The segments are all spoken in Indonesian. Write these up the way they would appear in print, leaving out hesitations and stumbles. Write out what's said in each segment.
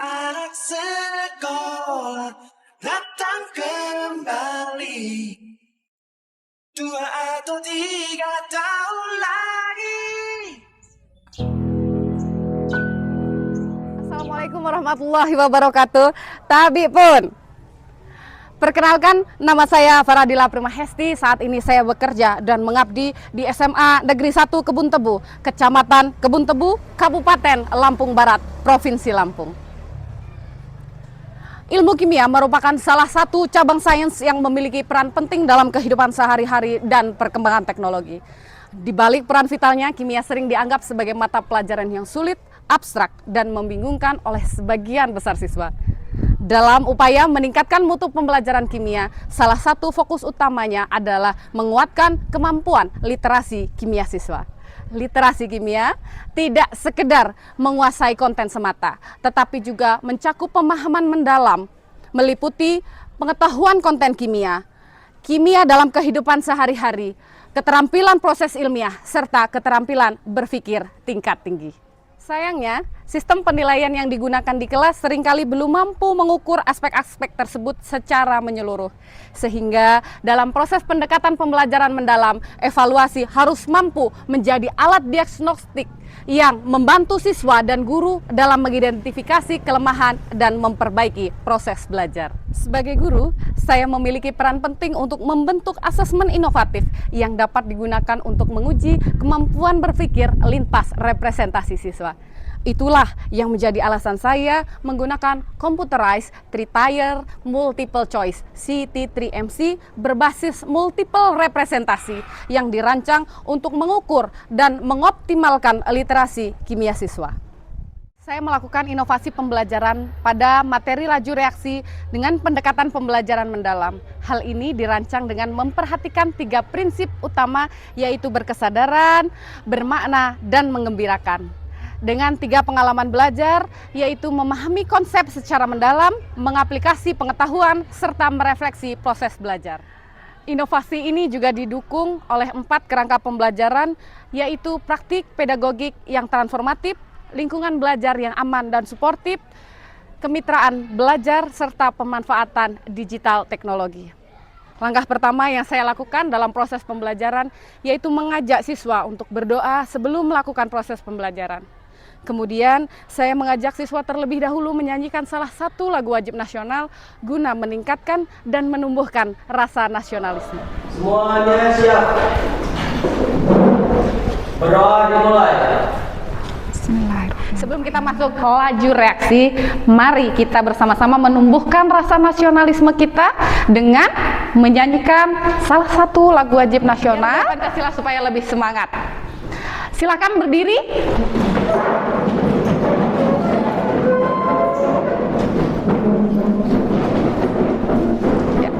Anak sekolah datang kembali 2 atau 3 tahun lagi. Assalamualaikum warahmatullahi wabarakatuh. Tabi pun. Perkenalkan, nama saya Faradila Primahesti. Saat ini saya bekerja dan mengabdi di SMA Negeri 1 Kebun Tebu, Kecamatan Kebun Tebu, Kabupaten Lampung Barat, Provinsi Lampung. Ilmu kimia merupakan salah satu cabang sains yang memiliki peran penting dalam kehidupan sehari-hari dan perkembangan teknologi. Di balik peran vitalnya, kimia sering dianggap sebagai mata pelajaran yang sulit, abstrak, dan membingungkan oleh sebagian besar siswa. Dalam upaya meningkatkan mutu pembelajaran kimia, salah satu fokus utamanya adalah menguatkan kemampuan literasi kimia siswa. Literasi kimia tidak sekedar menguasai konten semata, tetapi juga mencakup pemahaman mendalam, meliputi pengetahuan konten kimia, kimia dalam kehidupan sehari-hari, keterampilan proses ilmiah, serta keterampilan berpikir tingkat tinggi. Sayangnya, sistem penilaian yang digunakan di kelas seringkali belum mampu mengukur aspek-aspek tersebut secara menyeluruh. Sehingga dalam proses pendekatan pembelajaran mendalam, evaluasi harus mampu menjadi alat diagnostik yang membantu siswa dan guru dalam mengidentifikasi kelemahan dan memperbaiki proses belajar. Sebagai guru, saya memiliki peran penting untuk membentuk asesmen inovatif yang dapat digunakan untuk menguji kemampuan berpikir lintas representasi siswa. Itulah yang menjadi alasan saya menggunakan Computerized Three-Tier Multiple Choice CT3MC berbasis multiple representasi yang dirancang untuk mengukur dan mengoptimalkan literasi kimia siswa. Saya melakukan inovasi pembelajaran pada materi laju reaksi dengan pendekatan pembelajaran mendalam. Hal ini dirancang dengan memperhatikan 3 prinsip utama, yaitu berkesadaran, bermakna, dan mengembirakan. Dengan 3 pengalaman belajar, yaitu memahami konsep secara mendalam, mengaplikasi pengetahuan, serta merefleksi proses belajar. Inovasi ini juga didukung oleh 4 kerangka pembelajaran, yaitu praktik pedagogik yang transformatif, lingkungan belajar yang aman dan suportif, kemitraan belajar, serta pemanfaatan digital teknologi. Langkah pertama yang saya lakukan dalam proses pembelajaran yaitu mengajak siswa untuk berdoa sebelum melakukan proses pembelajaran. Kemudian saya mengajak siswa terlebih dahulu menyanyikan salah satu lagu wajib nasional guna meningkatkan dan menumbuhkan rasa nasionalisme. Semuanya siap. Berdoa dimulai. Sebelum kita masuk ke laju reaksi, mari kita bersama-sama menumbuhkan rasa nasionalisme kita dengan menyanyikan salah satu lagu wajib nasional Pancasila supaya lebih semangat. Silakan berdiri. Ya.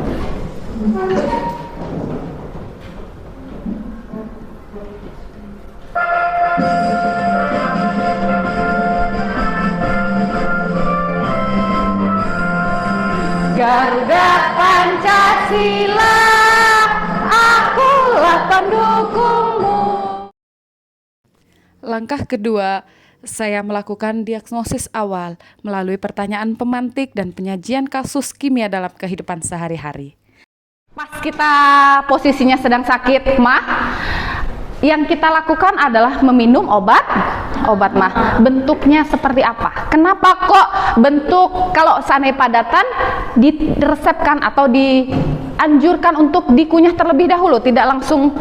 Garuda Pancasila, akulah pendukungmu. Langkah kedua, saya melakukan diagnosis awal melalui pertanyaan pemantik dan penyajian kasus kimia dalam kehidupan sehari-hari. Pas kita posisinya sedang sakit mah, yang kita lakukan adalah meminum obat mah. Bentuknya seperti apa? Kenapa kok bentuk kalau seandainya padatan diresepkan atau dianjurkan untuk dikunyah terlebih dahulu, tidak langsung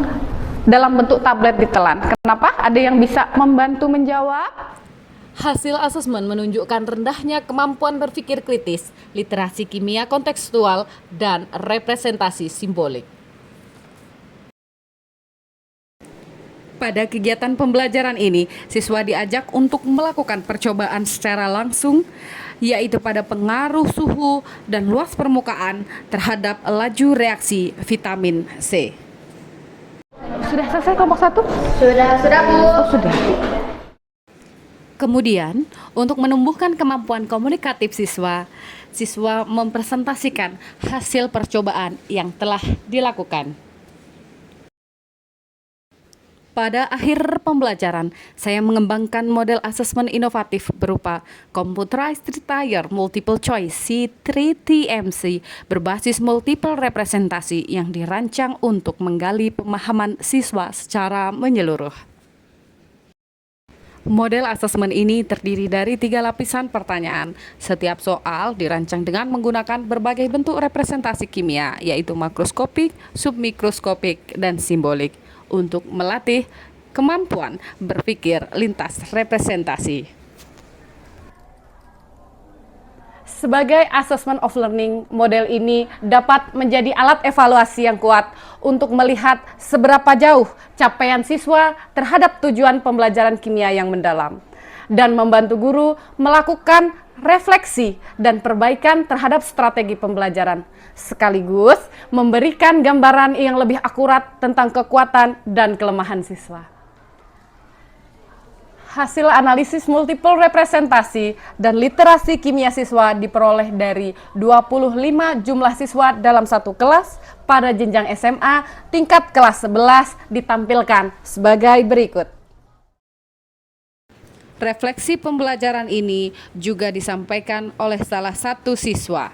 dalam bentuk tablet ditelan? Kenapa? Ada yang bisa membantu menjawab? Hasil asesmen menunjukkan rendahnya kemampuan berpikir kritis, literasi kimia kontekstual, dan representasi simbolik. Pada kegiatan pembelajaran ini, siswa diajak untuk melakukan percobaan secara langsung, yaitu pada pengaruh suhu dan luas permukaan terhadap laju reaksi vitamin C. Sudah selesai kelompok 1? Sudah Bu. Oh, sudah. Kemudian, untuk menumbuhkan kemampuan komunikatif siswa mempresentasikan hasil percobaan yang telah dilakukan. Pada akhir pembelajaran, saya mengembangkan model asesmen inovatif berupa Computerized Tire Multiple Choice C3TMC berbasis multiple representasi yang dirancang untuk menggali pemahaman siswa secara menyeluruh. Model asesmen ini terdiri dari 3 lapisan pertanyaan. Setiap soal dirancang dengan menggunakan berbagai bentuk representasi kimia, yaitu makroskopik, submikroskopik, dan simbolik, untuk melatih kemampuan berpikir lintas representasi. Sebagai assessment of learning, model ini dapat menjadi alat evaluasi yang kuat untuk melihat seberapa jauh capaian siswa terhadap tujuan pembelajaran kimia yang mendalam, dan membantu guru melakukan refleksi dan perbaikan terhadap strategi pembelajaran, sekaligus memberikan gambaran yang lebih akurat tentang kekuatan dan kelemahan siswa. Hasil analisis multiple representasi dan literasi kimia siswa diperoleh dari 25 jumlah siswa dalam satu kelas pada jenjang SMA tingkat kelas 11 ditampilkan sebagai berikut. Refleksi pembelajaran ini juga disampaikan oleh salah satu siswa.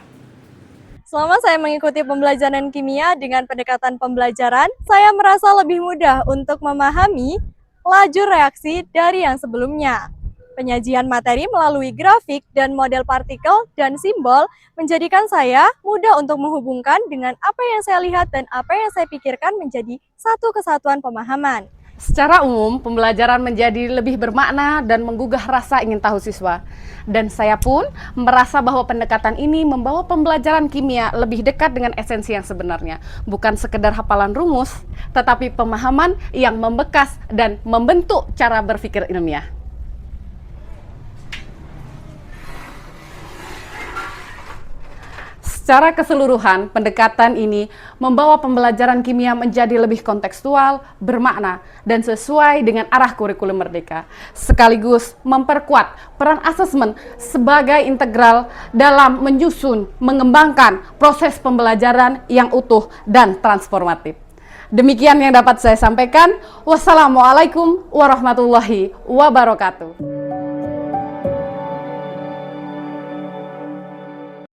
Selama saya mengikuti pembelajaran kimia dengan pendekatan pembelajaran, saya merasa lebih mudah untuk memahami laju reaksi dari yang sebelumnya. Penyajian materi melalui grafik dan model partikel dan simbol menjadikan saya mudah untuk menghubungkan dengan apa yang saya lihat dan apa yang saya pikirkan menjadi satu kesatuan pemahaman. Secara umum, pembelajaran menjadi lebih bermakna dan menggugah rasa ingin tahu siswa. Dan saya pun merasa bahwa pendekatan ini membawa pembelajaran kimia lebih dekat dengan esensi yang sebenarnya. Bukan sekedar hafalan rumus, tetapi pemahaman yang membekas dan membentuk cara berpikir ilmiah. Secara keseluruhan, pendekatan ini membawa pembelajaran kimia menjadi lebih kontekstual, bermakna, dan sesuai dengan arah kurikulum Merdeka, sekaligus memperkuat peran asesmen sebagai integral dalam menyusun, mengembangkan proses pembelajaran yang utuh dan transformatif. Demikian yang dapat saya sampaikan. Wassalamualaikum warahmatullahi wabarakatuh.